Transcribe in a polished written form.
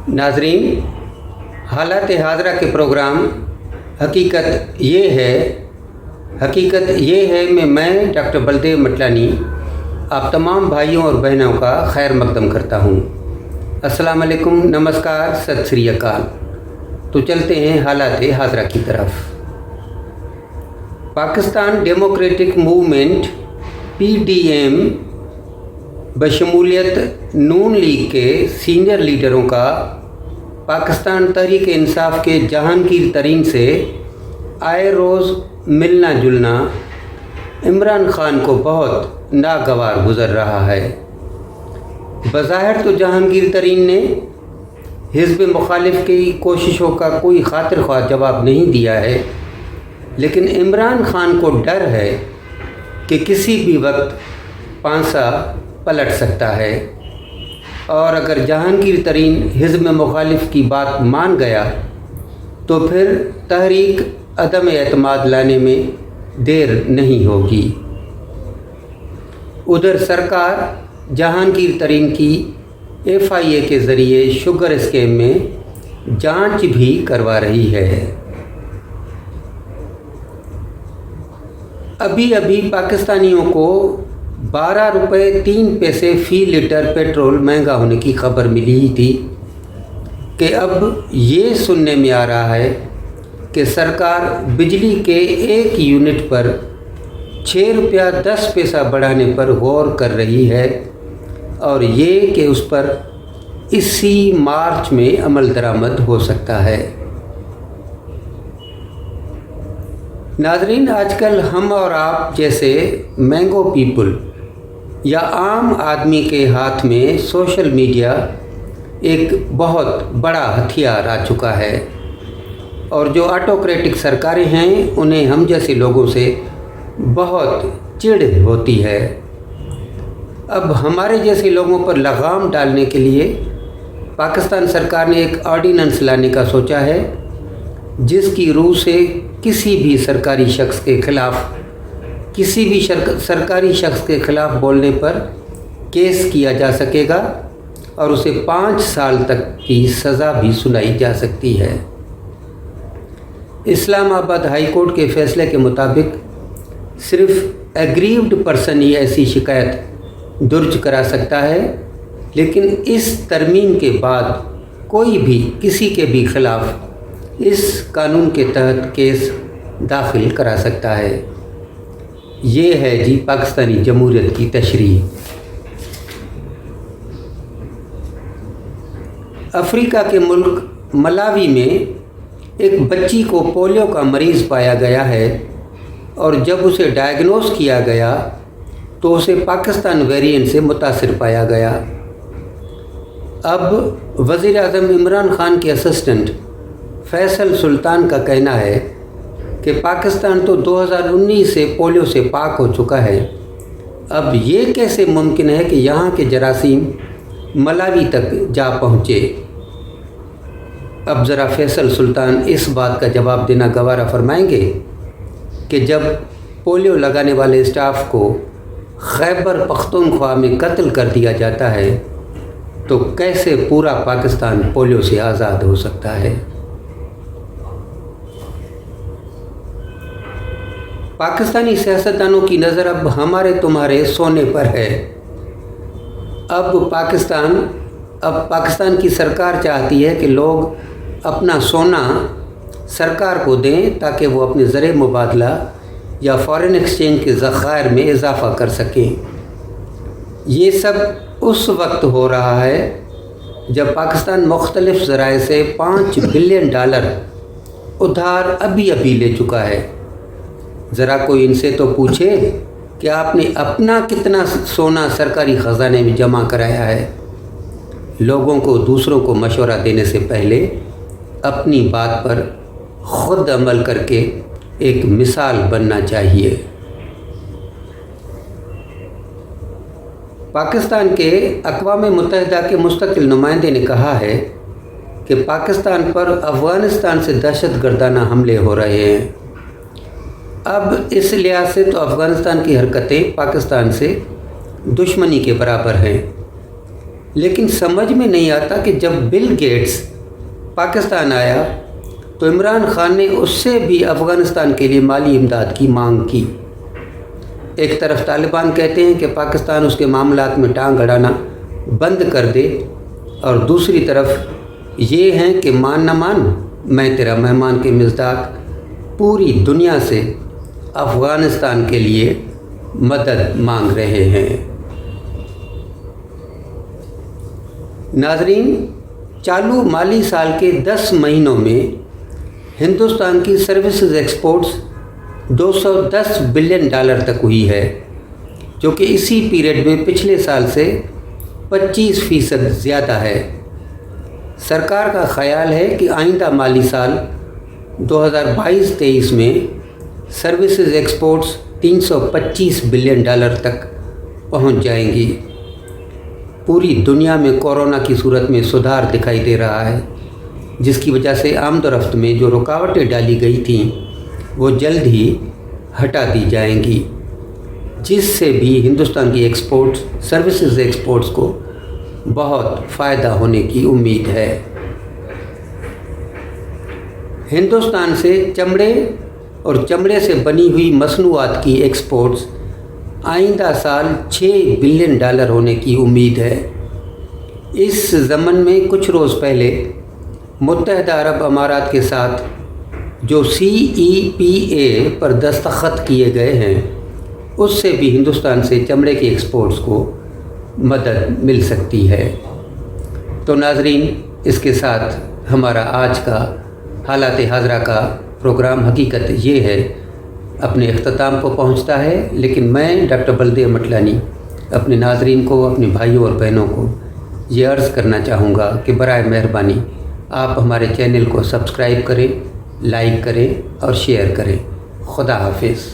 नाजरीन, हालात हाज़रा के प्रोग्राम हकीकत ये है में मैं डॉक्टर बलदेव मटलानी आप तमाम भाइयों और बहनों का खैर मकदम करता हूँ। अस्सलाम वालेकुम, नमस्कार, सत श्री अकाल। तो चलते हैं हालात हाज़रा की तरफ। पाकिस्तान डेमोक्रेटिक मूवमेंट PDM बशमूलियत नून लीग के सीनियर लीडरों का पाकिस्तान तहरीक इंसाफ के जहांगीर तरीन से आए रोज़ मिलना जुलना इमरान खान को बहुत नागवार गुज़र रहा है। बज़ाहिर तो जहांगीर तरीन ने हिज़्ब मुखालिफ की कोशिशों का कोई खातिर ख्वाह जवाब नहीं दिया है, लेकिन इमरान खान को डर है कि किसी भी वक्त पांसा पलट सकता है, और अगर जहांगीर तरीन हिज़्ब मुखालिफ की बात मान गया तो फिर तहरीक अदम एतमाद लाने में देर नहीं होगी। उधर सरकार जहांगीर तरीन की FIA के ज़रिए शुगर स्कैम में जांच भी करवा रही है। अभी पाकिस्तानियों को 12 रुपये 3 पैसे फ़ी लीटर पेट्रोल महंगा होने की खबर मिली ही थी कि अब ये सुनने में आ रहा है कि सरकार बिजली के 1 यूनिट पर 6 रुपया 10 पैसा बढ़ाने पर गौर कर रही है, और ये कि उस पर इसी मार्च में अमल दरामद हो सकता है। नाज़रीन, आजकल हम और आप जैसे मैंगो पीपल या आम आदमी के हाथ में सोशल मीडिया एक बहुत बड़ा हथियार आ चुका है, और जो ऑटोक्रेटिक सरकारें हैं उन्हें हम जैसे लोगों से बहुत चिढ़ होती है। अब हमारे जैसे लोगों पर लगाम डालने के लिए पाकिस्तान सरकार ने एक ऑर्डिनेंस लाने का सोचा है, जिसकी रूह से किसी भी सरकारी शख्स के ख़िलाफ़ बोलने पर केस किया जा सकेगा और उसे 5 साल तक की सज़ा भी सुनाई जा सकती है। इस्लामाबाद हाई कोर्ट के फ़ैसले के मुताबिक सिर्फ एग्रीव्ड पर्सन ही ऐसी शिकायत दर्ज करा सकता है, लेकिन इस तरमीम के बाद कोई भी किसी के भी ख़िलाफ़ इस कानून के तहत केस दाखिल करा सकता है। ये है जी पाकिस्तानी जमहूरियत की तशरीह। अफ्रीका के मुल्क मलावी में एक बच्ची को पोलियो का मरीज़ पाया गया है, और जब उसे डायग्नोस किया गया तो उसे पाकिस्तान वेरिएंट से मुतासिर पाया गया। अब वज़ीर आज़म इमरान खान के असिस्टेंट फैसल सुल्तान का कहना है कि पाकिस्तान तो 2019 से पोलियो से पाक हो चुका है, अब ये कैसे मुमकिन है कि यहाँ के जरासीम मलावी तक जा पहुँचे। अब ज़रा फैसल सुल्तान इस बात का जवाब देना गवारा फरमाएंगे कि जब पोलियो लगाने वाले स्टाफ को खैबर पख्तूनख्वा में कत्ल कर दिया जाता है तो कैसे पूरा पाकिस्तान पोलियो से आज़ाद हो सकता है। पाकिस्तानी सियासतदानों की नज़र अब हमारे तुम्हारे सोने पर है। अब पाकिस्तान की सरकार चाहती है कि लोग अपना सोना सरकार को दें ताकि वो अपने ज़र मुबादला या फ़ॉरेन एक्सचेंज के ज़खायर में इजाफ़ा कर सकें। ये सब उस वक्त हो रहा है जब पाकिस्तान मुख्तलिफ़ ज़राए से $5 बिलियन उधार अभी ले चुका है। ज़रा कोई इनसे तो पूछे कि आपने अपना कितना सोना सरकारी ख़जाने में जमा कराया है। लोगों को दूसरों को मशवरा देने से पहले अपनी बात पर ख़ुद अमल करके एक मिसाल बनना चाहिए। पाकिस्तान के अक़वाम मुत्तहिदा के मुस्तक़िल नुमाइंदे ने कहा है कि पाकिस्तान पर अफ़गानिस्तान से दहशतगर्दाना हमले हो रहे हैं। अब इस लिहाज से तो अफ़गानिस्तान की हरकतें पाकिस्तान से दुश्मनी के बराबर हैं, लेकिन समझ में नहीं आता कि जब बिल गेट्स पाकिस्तान आया तो इमरान खान ने उससे भी अफ़गानिस्तान के लिए माली इमदाद की मांग की। एक तरफ तालिबान कहते हैं कि पाकिस्तान उसके मामलात में टांग अड़ाना बंद कर दे, और दूसरी तरफ ये हैं कि मान न मान मैं तेरा मेहमान के मिज़दाक पूरी दुनिया से अफ़गानिस्तान के लिए मदद मांग रहे हैं। नाज़रीन, चालू माली साल के 10 महीनों में हिंदुस्तान की सर्विसेज एक्सपोर्ट्स $210 बिलियन तक हुई है, जो कि इसी पीरियड में पिछले साल से 25% ज़्यादा है। सरकार का ख़याल है कि आइंदा माली साल 2022-23 में सर्विसेज एक्सपोर्ट्स $325 बिलियन तक पहुंच जाएंगी। पूरी दुनिया में कोरोना की सूरत में सुधार दिखाई दे रहा है, जिसकी वजह से आमदोरफ्त में जो रुकावटें डाली गई थीं वो जल्द ही हटा दी जाएंगी, जिससे भी हिंदुस्तान की एक्सपोर्ट्स सर्विसेज एक्सपोर्ट्स को बहुत फ़ायदा होने की उम्मीद है। हिंदुस्तान से चमड़े और चमड़े से बनी हुई मसनूआत की एक्सपोर्ट्स आइंदा साल $6 बिलियन होने की उम्मीद है। इस ज़मन में कुछ रोज़ पहले मुत्तहदा अरब अमारात के साथ जो CEPA पर दस्तखत किए गए हैं, उससे भी हिंदुस्तान से चमड़े की एक्सपोर्ट्स को मदद मिल सकती है। तो नाज़रीन, इसके साथ हमारा आज का हालात हाज़रा का प्रोग्राम हकीकत ये है अपने अख्ताम को पहुंचता है, लेकिन मैं डॉक्टर बलदेव मटलानी अपने नाज़रीन को, अपने भाइयों और बहनों को ये अर्ज़ करना चाहूँगा कि बराए मेहरबानी आप हमारे चैनल को सब्सक्राइब करें, लाइक करें और शेयर करें। खुदा हाफिज़।